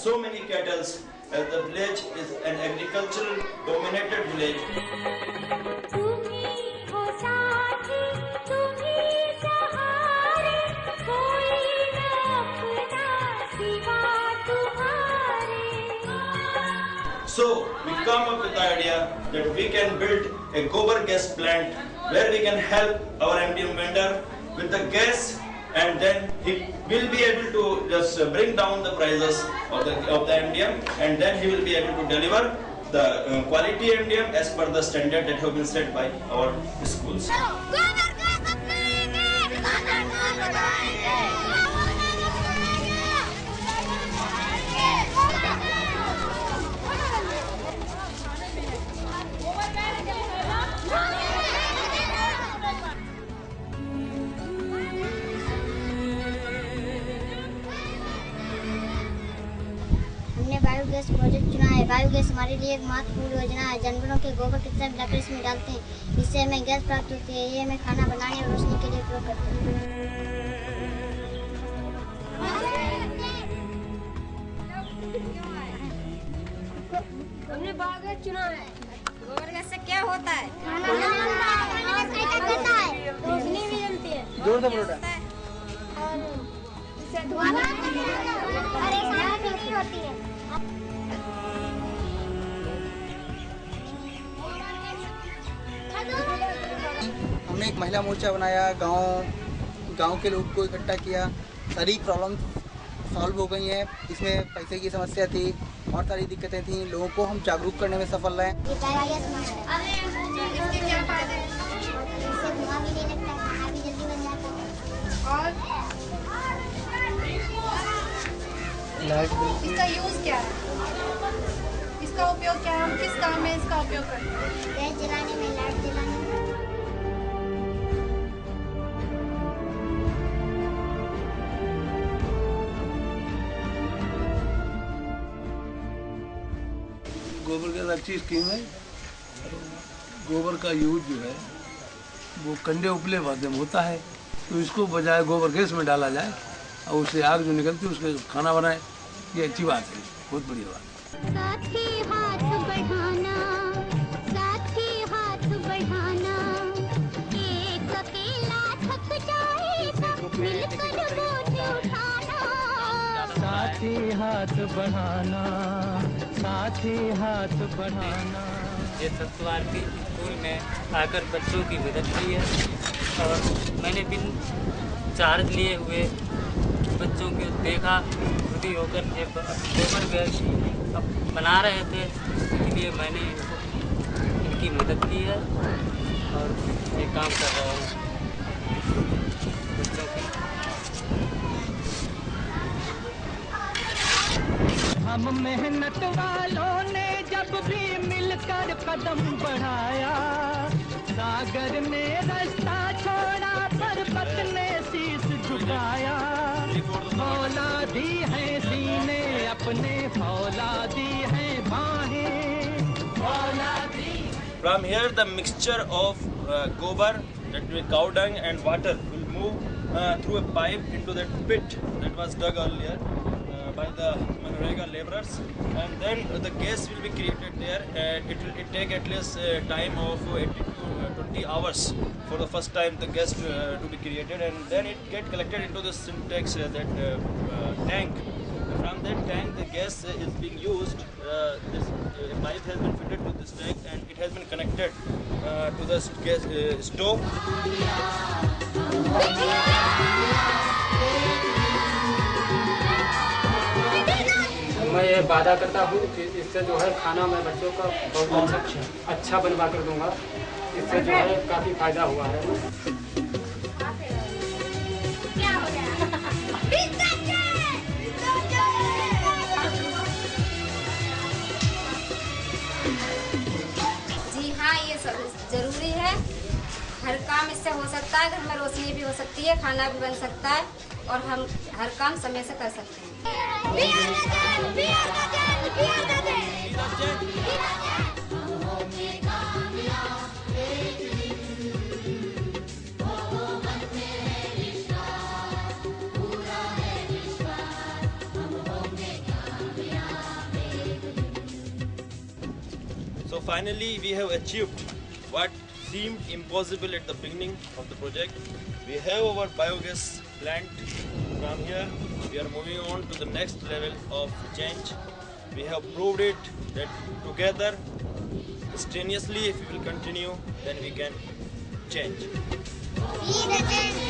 so many cattle, as the village is an agricultural dominated village. So we come up with the idea that we can build a gobar gas plant where we can help our MDM vendor with the gas, and then he will be able to just bring down the prices of the MDM, and then he will be able to deliver the quality MDM as per the standard that have been set by our schools. हमने biogas project चुना है। Biogas हमारे लिए एक महत्वपूर्ण योजना है। जानवरों के गोबर के तथा लकड़ी इसमें डालते हैं, इससे हमें गैस प्राप्त होती है। ये हमें खाना बनाने और रोशनी के लिए उपयोग करते हैं। हमने बायोगैस चुना है। गोबर गैस से क्या होता है? रोशनी भी जलती है। जोर से बोलो। इससे धुआं होती है। हमने एक महिला मोर्चा बनाया, गांव के लोग को इकट्ठा किया, सारी प्रॉब्लम सॉल्व हो गई हैं। इसमें पैसे की समस्या थी और सारी दिक्कतें थी, लोगों को हम जागरूक करने में सफल रहे। इसका यूज क्या है? इसका उपयोग क्या है? हम किस काम में इसका उपयोग करते हैं? गैस जलाने में, लाइट जलाने में। गोबर गैस अच्छी स्कीम है। गोबर का यूज जो है वो कंडे उपले माध्यम होता है, तो इसको बजाय गोबर गैस में डाला जाए और उससे आग जो निकलती है उसके खाना बनाए, ये अच्छी बात है, बहुत बढ़िया बात है। साथी हाथ बढ़ाना, साथी हाथ बढ़ाना, एक अकेला थक जाएगा, मिलकर बोझ उठाना। साथी हाथ बढ़ाना, साथी हाथ बढ़ाना। ये सत्वार्थी स्कूल में आकर बच्चों की मदद की है और मैंने बिन चार्ज लिए हुए बच्चों को देखा, खुद ही होकर ये गोबर गैस बना रहे थे, इसलिए मैंने इनकी मदद की है और ये काम कर रहा हूँ बच्चों की। हम मेहनत वालों ने जब भी मिलकर कदम बढ़ाया, सागर ने रास्ता छोड़ा, पर्वत ने शीश झुकाया। फौलादी है सीने अपने, फौलादी है बाहें, फौलादी। From here the mixture of gobar, that will cow dung and water will move through a pipe into that pit that was dug earlier by the Manrega laborers, and then the gas will be created there, and it will take at least time of 18 to 20 hours for the first time the gas to be created, and then it get collected into the syntax that tank. From that tank the gas is being used. This pipe has been fitted to this tank and it has been connected to the gas stove. मैं ये वादा करता हूँ कि इससे जो है खाना मैं बच्चों का बहुत अच्छा बनवा कर दूंगा। इससे जो है काफ़ी फायदा हुआ है। जी हाँ, ये सब जरूरी है। हर काम इससे हो सकता है, घर में रोशनी भी हो सकती है, खाना भी बन सकता है और हम हर काम समय से कर सकते हैं। finally we have achieved what seemed impossible at the beginning of the project. We have our biogas plant. From here we are moving on to the next level of change. We have proved it that together, strenuously, if we will continue, then we can change. Be the change.